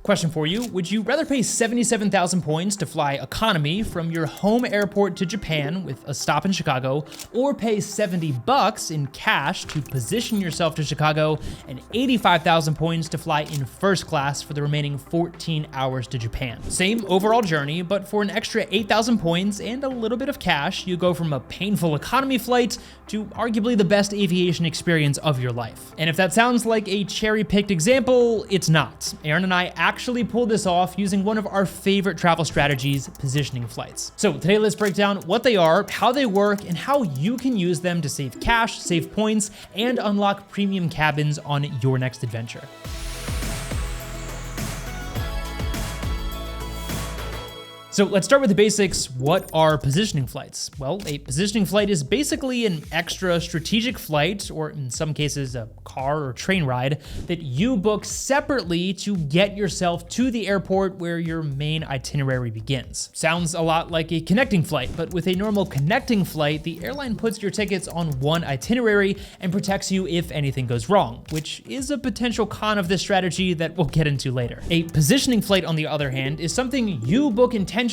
Question for you, would you rather pay 77,000 points to fly economy from your home airport to Japan with a stop in Chicago, or pay $70 in cash to position yourself to Chicago and 85,000 points to fly in first class for the remaining 14 hours to Japan? Same overall journey, but for an extra 8,000 points and a little bit of cash, you go from a painful economy flight to arguably the best aviation experience of your life. And if that sounds like a cherry-picked example, it's not. Erin and I actually pulled this off using one of our favorite travel strategies, positioning flights. So today let's break down what they are, how they work, and how you can use them to save cash, save points, and unlock premium cabins on your next adventure. So let's start with the basics. What are positioning flights? Well, a positioning flight is basically an extra strategic flight, or in some cases a car or train ride, that you book separately to get yourself to the airport where your main itinerary begins. Sounds a lot like a connecting flight, but with a normal connecting flight, the airline puts your tickets on one itinerary and protects you if anything goes wrong, which is a potential con of this strategy that we'll get into later. A positioning flight, on the other hand, is something you book intentionally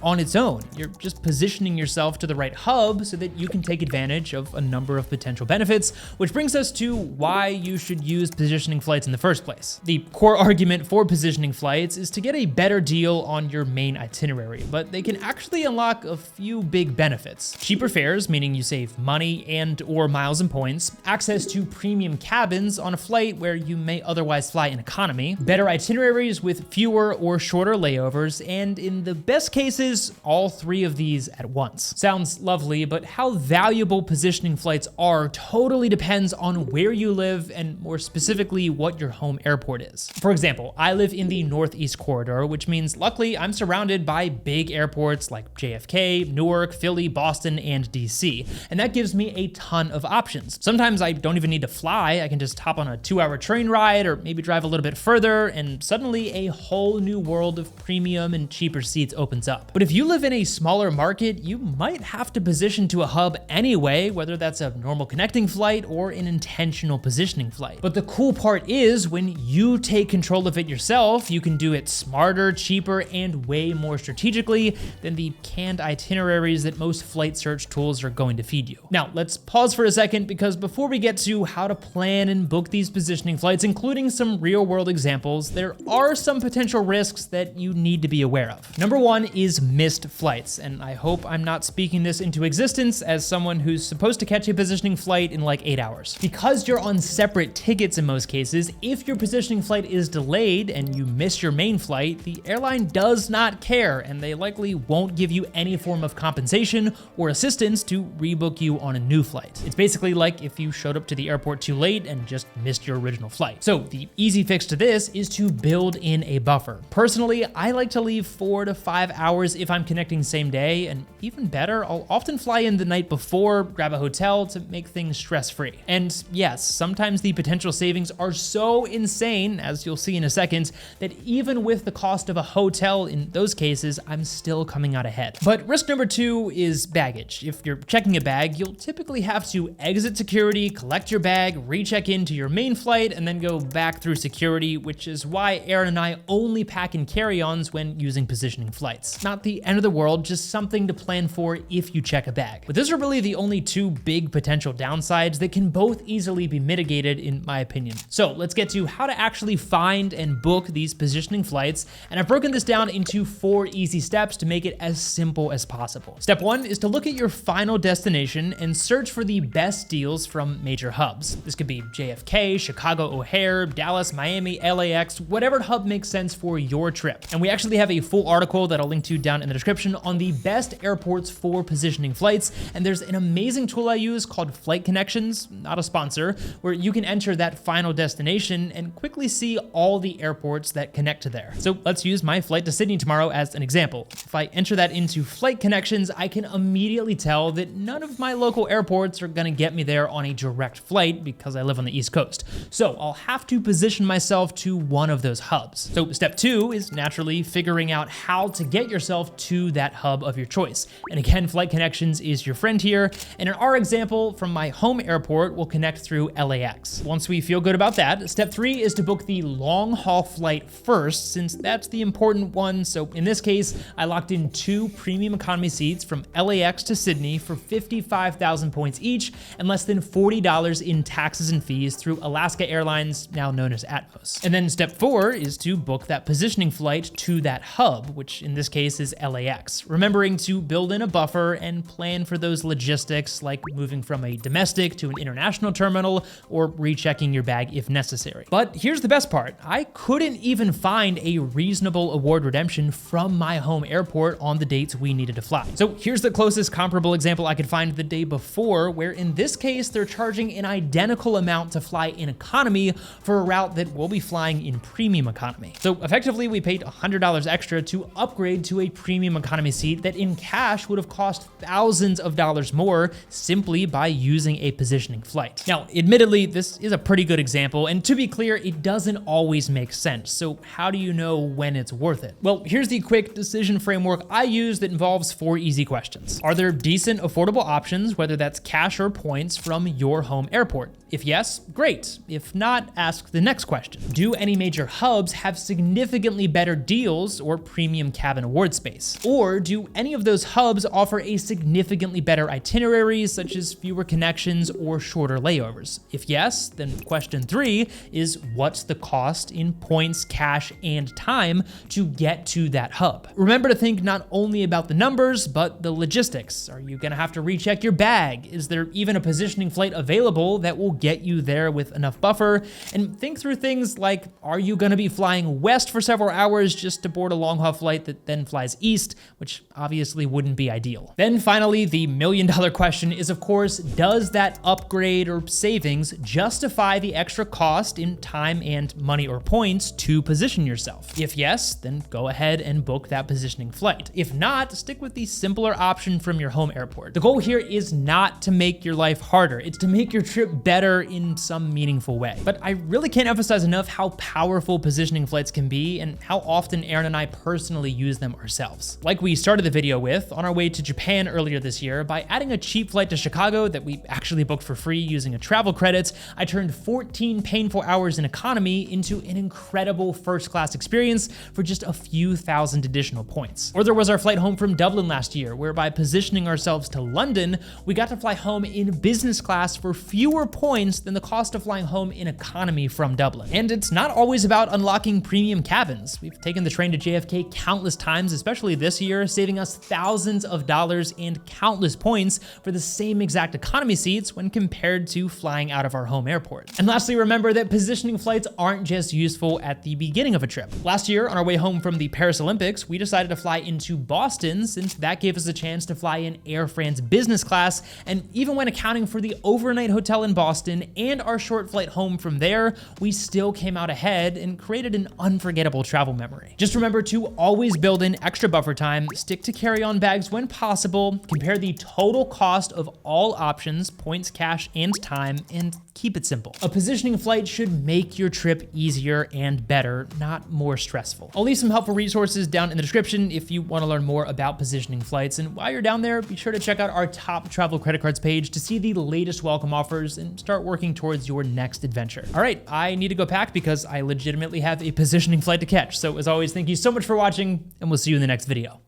on its own. You're just positioning yourself to the right hub so that you can take advantage of a number of potential benefits, which brings us to why you should use positioning flights in the first place. The core argument for positioning flights is to get a better deal on your main itinerary, but they can actually unlock a few big benefits. Cheaper fares, meaning you save money and or miles and points, access to premium cabins on a flight where you may otherwise fly in economy, better itineraries with fewer or shorter layovers, and in the best cases, all three of these at once. Sounds lovely, but how valuable positioning flights are totally depends on where you live and more specifically what your home airport is. For example, I live in the Northeast Corridor, which means luckily I'm surrounded by big airports like JFK, Newark, Philly, Boston, and DC, and that gives me a ton of options. Sometimes I don't even need to fly, I can just hop on a 2-hour train ride or maybe drive a little bit further, and suddenly a whole new world of premium and cheaper seats opens up. But if you live in a smaller market, you might have to position to a hub anyway, whether that's a normal connecting flight or an intentional positioning flight. But the cool part is when you take control of it yourself, you can do it smarter, cheaper, and way more strategically than the canned itineraries that most flight search tools are going to feed you. Now, let's pause for a second, because before we get to how to plan and book these positioning flights, including some real world examples, there are some potential risks that you need to be aware of. Number one is missed flights, and I hope I'm not speaking this into existence as someone who's supposed to catch a positioning flight in like 8 hours. Because you're on separate tickets in most cases, if your positioning flight is delayed and you miss your main flight, the airline does not care, and they likely won't give you any form of compensation or assistance to rebook you on a new flight. It's basically like if you showed up to the airport too late and just missed your original flight. So the easy fix to this is to build in a buffer. Personally, I like to leave 4 to 5 hours if I'm connecting same day, and even better, I'll often fly in the night before, grab a hotel to make things stress-free. And yes, sometimes the potential savings are so insane, as you'll see in a second, that even with the cost of a hotel in those cases, I'm still coming out ahead. But risk number two is baggage. If you're checking a bag, you'll typically have to exit security, collect your bag, recheck into your main flight, and then go back through security, which is why Erin and I only pack in carry-ons when using positioning flights. Not the end of the world, just something to plan for if you check a bag. But those are really the only two big potential downsides that can both easily be mitigated, in my opinion. So let's get to how to actually find and book these positioning flights, and I've broken this down into 4 easy steps to make it as simple as possible. Step 1 is to look at your final destination and search for the best deals from major hubs. This could be JFK, Chicago O'Hare, Dallas, Miami, LAX, whatever hub makes sense for your trip. And we actually have a full article that I'll link to down in the description on the best airports for positioning flights, and there's an amazing tool I use called Flight Connections, not a sponsor, where you can enter that final destination and quickly see all the airports that connect to there. So let's use my flight to Sydney tomorrow as an example. If I enter that into Flight Connections, I can immediately tell that none of my local airports are gonna get me there on a direct flight because I live on the East Coast. So I'll have to position myself to one of those hubs. So step 2 is naturally figuring out how to get yourself to that hub of your choice. And again, Flight Connections is your friend here. And in our example, from my home airport, we'll connect through LAX. Once we feel good about that, step 3 is to book the long haul flight first, since that's the important one. So in this case, I locked in 2 premium economy seats from LAX to Sydney for 55,000 points each and less than $40 in taxes and fees through Alaska Airlines, now known as Atmos. And then step 4 is to book that positioning flight to that hub, which in this case is LAX, remembering to build in a buffer and plan for those logistics like moving from a domestic to an international terminal or rechecking your bag if necessary. But here's the best part. I couldn't even find a reasonable award redemption from my home airport on the dates we needed to fly. So here's the closest comparable example I could find the day before, where in this case, they're charging an identical amount to fly in economy for a route that we'll be flying in premium economy. So effectively, we paid $100 extra to upgrade to a premium economy seat that in cash would have cost thousands of dollars more simply by using a positioning flight. Now, admittedly, this is a pretty good example, and to be clear, it doesn't always make sense. So how do you know when it's worth it? Well, here's the quick decision framework I use that involves 4 easy questions. Are there decent, affordable options, whether that's cash or points, from your home airport? If yes, great. If not, ask the next question. Do any major hubs have significantly better deals or premium cabin award space? Or do any of those hubs offer a significantly better itinerary, such as fewer connections or shorter layovers? If yes, then question 3 is what's the cost in points, cash, and time to get to that hub? Remember to think not only about the numbers, but the logistics. Are you gonna have to recheck your bag? Is there even a positioning flight available that will get you there with enough buffer? And think through things like, are you gonna be flying west for several hours just to board a long haul flight that then flies east, which obviously wouldn't be ideal. Then finally, the $1,000,000 question is, of course, does that upgrade or savings justify the extra cost in time and money or points to position yourself? If yes, then go ahead and book that positioning flight. If not, stick with the simpler option from your home airport. The goal here is not to make your life harder. It's to make your trip better in some meaningful way. But I really can't emphasize enough how powerful positioning flights can be and how often Erin and I personally use them ourselves. Like we started the video with, on our way to Japan earlier this year, by adding a cheap flight to Chicago that we actually booked for free using a travel credits, I turned 14 painful hours in economy into an incredible first class experience for just a few thousand additional points. Or there was our flight home from Dublin last year, where by positioning ourselves to London, we got to fly home in business class for fewer points than the cost of flying home in economy from Dublin. And it's not always about unlocking premium cabins. We've taken the train to JFK countless times, especially this year, saving us thousands of dollars and countless points for the same exact economy seats when compared to flying out of our home airport. And lastly, remember that positioning flights aren't just useful at the beginning of a trip. Last year, on our way home from the Paris Olympics, we decided to fly into Boston since that gave us a chance to fly in Air France business class, and even when accounting for the overnight hotel in Boston and our short flight home from there, we still came out ahead and created an unforgettable travel memory. Just remember to always build in extra buffer time, stick to carry-on bags when possible, compare the total cost of all options, points, cash, and time, and keep it simple. A positioning flight should make your trip easier and better, not more stressful. I'll leave some helpful resources down in the description if you want to learn more about positioning flights. And while you're down there, be sure to check out our top travel credit cards page to see the latest welcome offers and start working towards your next adventure. All right, I need to go pack because I legitimately have a positioning flight to catch. So as always, thank you so much for watching, and we'll see you in the next video.